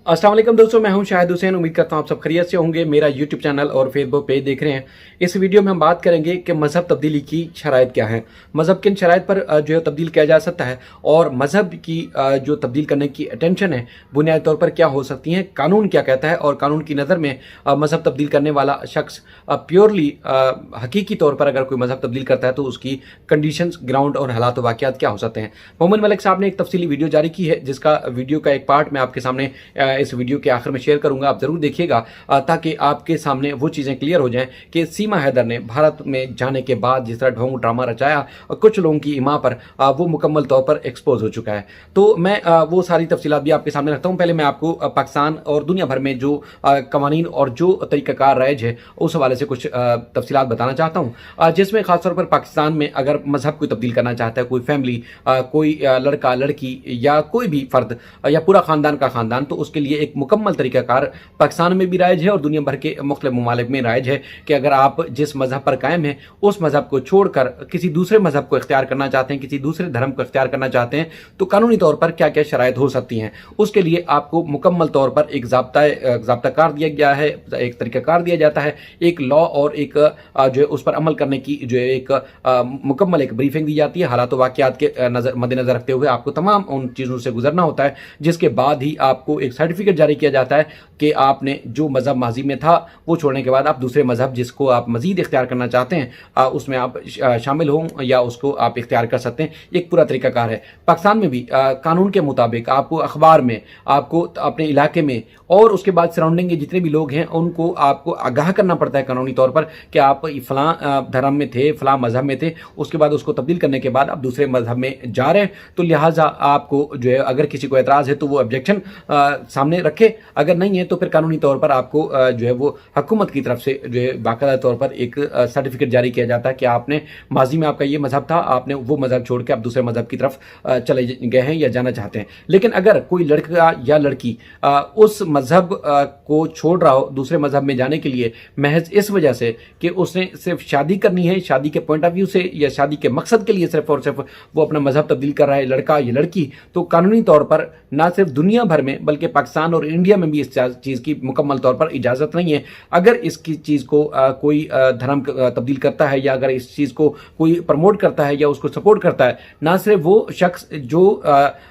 अस्सलाम वालेकुम दोस्तों, मैं हूं शाहिद हुसैन। उम्मीद करता हूं आप सब खैरियत से होंगे। मेरा यूट्यूब चैनल और फेसबुक पेज देख रहे हैं। इस वीडियो में हम बात करेंगे कि मज़हब तब्दीली की शराइत क्या है, मज़हब किन शराइत पर जो है तब्दील किया जा सकता है, और मज़हब की जो तब्दील करने की अटेंशन है बुनियादी तौर पर क्या हो सकती हैं, कानून क्या कहता है, और कानून की नज़र में मज़हब तब्दील करने वाला शख्स प्योरली हकीकी तौर पर अगर कोई मज़हब तब्दील करता है तो उसकी कंडीशंस, ग्राउंड और हालात वाक़ियात क्या हो सकते हैं। मोहम्मद मलिक साहब ने एक तफसीली वीडियो जारी की है, जिसका वीडियो का एक पार्ट मैं आपके सामने इस वीडियो के आखिर में शेयर करूंगा। आप जरूर देखिएगा ताकि आपके सामने वो चीज़ें क्लियर हो जाएं कि सीमा हैदर ने भारत में जाने के बाद जिस तरह ढोंग ड्रामा रचाया और कुछ लोगों की ईमा पर वो मुकम्मल तौर पर एक्सपोज हो चुका है। तो मैं वो सारी तफसीलात भी आपके सामने रखता हूँ। पहले मैं आपको पाकिस्तान और दुनिया भर में जो कवानीन और जो तरीक़ाकार राइज है उस हवाले से कुछ तफसीलात बताना चाहता हूँ, जिसमें खासतौर पर पाकिस्तान में अगर मजहब को तब्दील करना चाहता है कोई फैमिली, कोई लड़का लड़की या कोई भी फर्द या पूरा ख़ानदान का ख़ानदान, तो उसके लिए एक मुकम्मल तरीक़ाकार पाकिस्तान में भी राइज है और दुनिया भर के मुख्तलिफ ममालिक में राइज है कि अगर आप जिस मज़हब पर कायम हैं उस मज़हब को छोड़कर किसी दूसरे मज़हब को इख्तियार करना चाहते हैं, किसी दूसरे धर्म को इख्तियार करना चाहते हैं, तो कानूनी तौर पर क्या क्या शराइत हो सकती हैं। उसके लिए आपको मुकम्मल तौर पर एक ज़ाब्ता दिया गया है, एक तरीक़ाकार दिया जाता है, एक लॉ और एक जो है उस पर अमल करने की जो है एक मुकम्मल एक ब्रीफिंग दी जाती है। हालात वाक़ियात के मद्देनज़र रखते हुए आपको तमाम उन चीज़ों से गुजरना होता है, जिसके बाद ही आपको एक सर्टिफिकेट जारी किया जाता है कि आपने जो मज़हब माजी में था वो छोड़ने के बाद आप दूसरे मज़हब जिसको आप मज़ीद इख्तियार करना चाहते हैं उसमें आप शामिल हों या उसको आप इख्तियार कर सकते हैं। एक पूरा तरीक़ाकार है। पाकिस्तान में भी कानून के मुताबिक आपको अखबार में, आपको अपने इलाके में और उसके बाद सराउंडिंग के जितने भी लोग हैं उनको आपको आगाह करना पड़ता है कानूनी तौर पर कि आप फ़लाँ धर्म में थे, फ़लाँ मज़हब में थे, उसके बाद उसको तब्दील करने के बाद आप दूसरे मज़हब में जा रहे हैं, तो लिहाजा आपको जो है अगर किसी को एतराज़ है तो वो ऑब्जेक्शन सामने रखे, अगर नहीं है तो फिर कानूनी तौर पर आपको जो है वो हुकूमत की तरफ से जो है बाकायदा तौर पर एक सर्टिफिकेट जारी किया जाता है कि आपने माजी में आपका ये मज़हब था, आपने वो मज़हब छोड़ के आप दूसरे मज़हब की तरफ चले गए हैं या जाना चाहते हैं। लेकिन अगर कोई लड़का या लड़की उस मज़हब को छोड़ रहा हो दूसरे मज़हब में जाने के लिए महज इस वजह से कि उसने सिर्फ शादी करनी है, शादी के पॉइंट ऑफ व्यू से या शादी के मकसद के लिए सिर्फ और सिर्फ वो अपना मज़हब तब्दील कर रहा है, लड़का या लड़की, तो कानूनी तौर पर ना सिर्फ दुनिया भर में बल्कि पाकिस्तान और इंडिया में भी इस चीज़ की मुकम्मल तौर पर इजाज़त नहीं है। अगर इसकी चीज़ को कोई धर्म तब्दील करता है या अगर इस चीज़ को कोई प्रमोट करता है या उसको सपोर्ट करता है, ना सिर्फ वो शख्स जो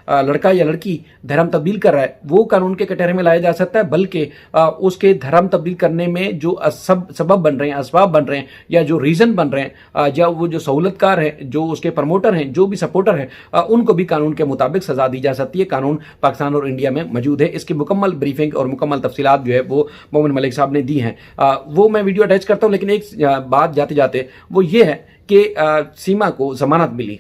लड़का या लड़की धर्म तब्दील कर रहा है वो कानून के कटहरे में लाया जा सकता है, बल्कि उसके धर्म तब्दील करने में जो सबब बन रहे हैं, असबाब बन रहे हैं या जो रीज़न बन रहे हैं या वो जो सहूलतकार हैं, जो उसके प्रमोटर हैं, जो भी सपोर्टर हैं, उनको भी कानून के मुताबिक सज़ा दी जा सकती है। कानून पाकिस्तान और इंडिया में मौजूद है। इसकी मुकम्मल ब्रीफिंग और मुकम्मल तफसीलात जो है वो मोहम्मद मलिक साहब ने दी हैं। वो मैं वीडियो अटैच करता हूँ, लेकिन एक बात जाते जाते वो ये है कि सीमा को ज़मानत मिली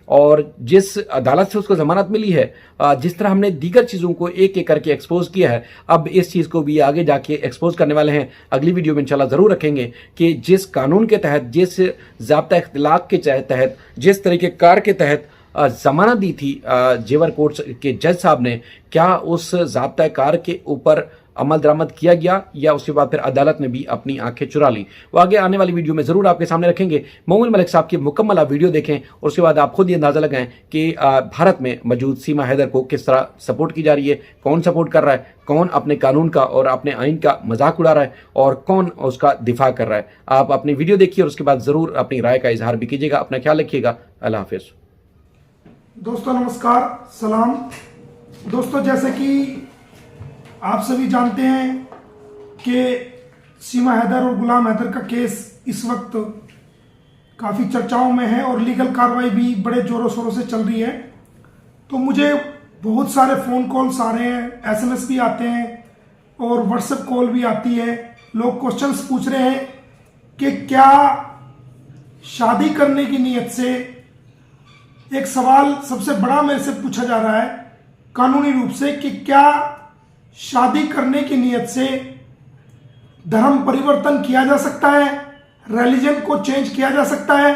और जिस अदालत से उसको ज़मानत मिली है, जिस तरह हमने दीगर चीज़ों को एक एक करके एक्सपोज किया है, अब इस चीज़ को भी आगे जाके एक्सपोज करने वाले हैं। अगली वीडियो में इंशाल्लाह ज़रूर रखेंगे कि जिस कानून के तहत, जिस ज़ाब्ता इख्तिलाफ के तहत, जिस तरीके कार के तहत ज़मानत दी थी जेवर कोर्ट के जज साहब ने, क्या उस ज़ाब्ता कार के ऊपर अमल दरामद किया गया या उसके बाद फिर अदालत ने भी अपनी आंखें चुरा ली। वो आगे आने वाली वीडियो में ज़रूर आपके सामने रखेंगे। मोहम्मद मलिक साहब की मुकम्मल आप वीडियो देखें और उसके बाद आप खुद ही अंदाज़ा लगाएं कि भारत में मौजूद सीमा हैदर को किस तरह सपोर्ट की जा रही है, कौन सपोर्ट कर रहा है, कौन अपने कानून का और अपने आइन का मजाक उड़ा रहा है और कौन उसका दिफा कर रहा है। आप अपनी वीडियो देखिए और उसके बाद ज़रूर अपनी राय का इजहार भी कीजिएगा। अपना ख्याल रखिएगा। अल्लाह हाफिज़। दोस्तों नमस्कार, सलाम। दोस्तों, जैसे कि आप सभी जानते हैं कि सीमा हैदर और गुलाम हैदर का केस इस वक्त काफ़ी चर्चाओं में है और लीगल कार्रवाई भी बड़े ज़ोरों शोरों से चल रही है। तो मुझे बहुत सारे फ़ोन कॉल्स आ रहे हैं, SMS भी आते हैं और व्हाट्सएप कॉल भी आती है। लोग क्वेश्चंस पूछ रहे हैं कि क्या शादी करने की नीयत से, एक सवाल सबसे बड़ा मेरे से पूछा जा रहा है कानूनी रूप से कि क्या शादी करने की नीयत से धर्म परिवर्तन किया जा सकता है, रिलीजन को चेंज किया जा सकता है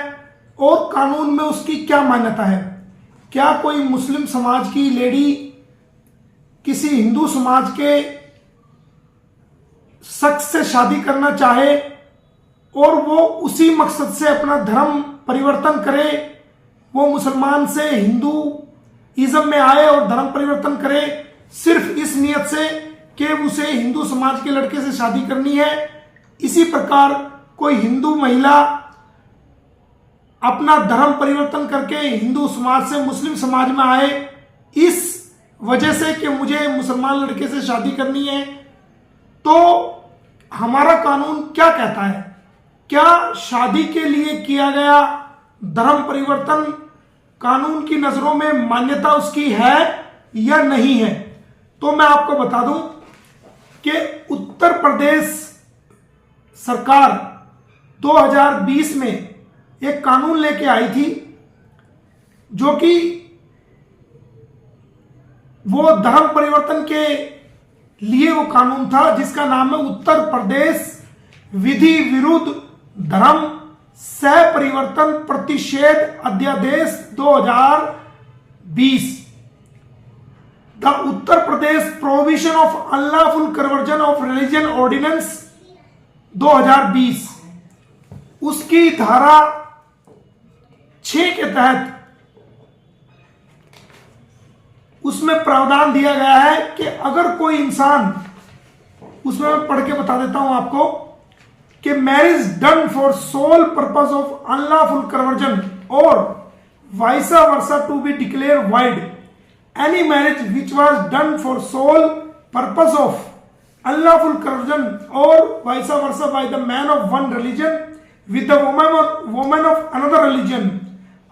और कानून में उसकी क्या मान्यता है। क्या कोई मुस्लिम समाज की लेडी किसी हिंदू समाज के शख्स से शादी करना चाहे और वो उसी मकसद से अपना धर्म परिवर्तन करे, वो मुसलमान से हिंदूइज्म में आए और धर्म परिवर्तन करे सिर्फ इस नियत से कि उसे हिंदू समाज के लड़के से शादी करनी है, इसी प्रकार कोई हिंदू महिला अपना धर्म परिवर्तन करके हिंदू समाज से मुस्लिम समाज में आए इस वजह से कि मुझे मुसलमान लड़के से शादी करनी है, तो हमारा कानून क्या कहता है? क्या शादी के लिए किया गया धर्म परिवर्तन कानून की नजरों में मान्यता उसकी है या नहीं है? तो मैं आपको बता दूं कि उत्तर प्रदेश सरकार 2020 में एक कानून लेके आई थी, जो कि वो धर्म परिवर्तन के लिए वो कानून था, जिसका नाम है उत्तर प्रदेश विधि विरुद्ध धर्म सह परिवर्तन प्रतिषेध अध्यादेश 2020। The Uttar Pradesh provision of unlawful conversion of religion ordinance 2020, उसकी धारा 6 के तहत उसमें प्रावधान दिया गया है कि अगर कोई इंसान, उसमें मैं पढ़ के बता देता हूं आपको, कि marriage done for sole purpose of unlawful conversion or vice versa to be declare void, any marriage which was done for sole purpose of unlawful conversion or vice versa by the man of one religion with the woman of another religion,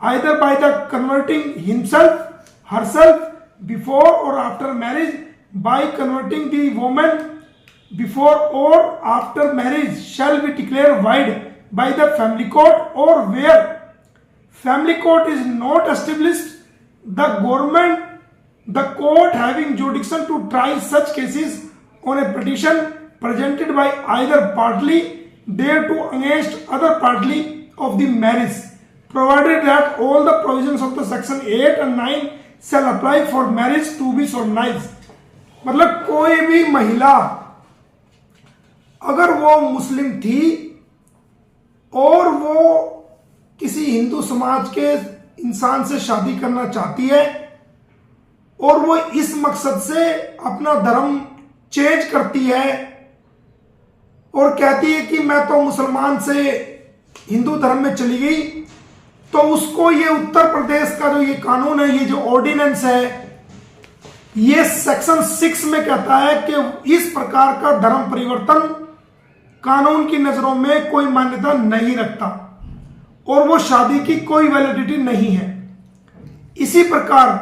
either by the converting himself, herself before or after marriage, by converting the woman before or after marriage, shall be declared void by the family court, or where family court is not established, the court having jurisdiction to try such cases on a petition presented by either party thereto against other party of the marriage, provided that all the provisions of the section 8 and 9 shall apply for marriage to be solemnized। मतलब कोई भी महिला अगर वो मुस्लिम थी और वो किसी हिंदू समाज के इंसान से शादी करना चाहती है और वो इस मकसद से अपना धर्म चेंज करती है और कहती है कि मैं तो मुसलमान से हिंदू धर्म में चली गई, तो उसको ये उत्तर प्रदेश का जो ये कानून है, ये जो ऑर्डिनेंस है, ये सेक्शन 6 में कहता है कि इस प्रकार का धर्म परिवर्तन कानून की नजरों में कोई मान्यता नहीं रखता और वो शादी की कोई वैलिडिटी नहीं है। इसी प्रकार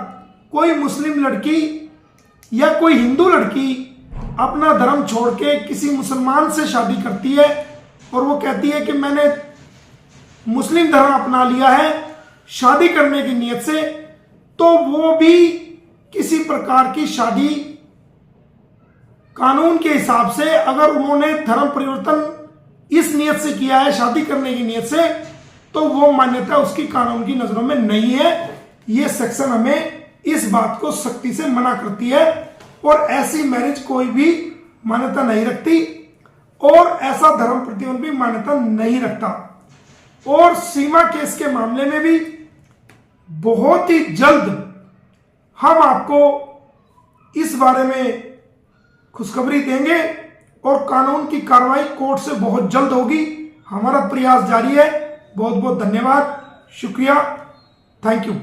कोई मुस्लिम लड़की या कोई हिंदू लड़की अपना धर्म छोड़ के किसी मुसलमान से शादी करती है और वो कहती है कि मैंने मुस्लिम धर्म अपना लिया है शादी करने की नियत से, तो वो भी किसी प्रकार की शादी कानून के हिसाब से, अगर उन्होंने धर्म परिवर्तन इस नियत से किया है शादी करने की नियत से, तो वो मान्यता उसकी कानून की नजरों में नहीं है। ये सेक्शन हमें इस बात को सख्ती से मना करती है और ऐसी मैरिज कोई भी मान्यता नहीं रखती और ऐसा धर्म प्रतिबंध भी मान्यता नहीं रखता। और सीमा केस के मामले में भी बहुत ही जल्द हम आपको इस बारे में खुशखबरी देंगे और कानून की कार्रवाई कोर्ट से बहुत जल्द होगी। हमारा प्रयास जारी है। बहुत बहुत धन्यवाद, शुक्रिया, थैंक यू।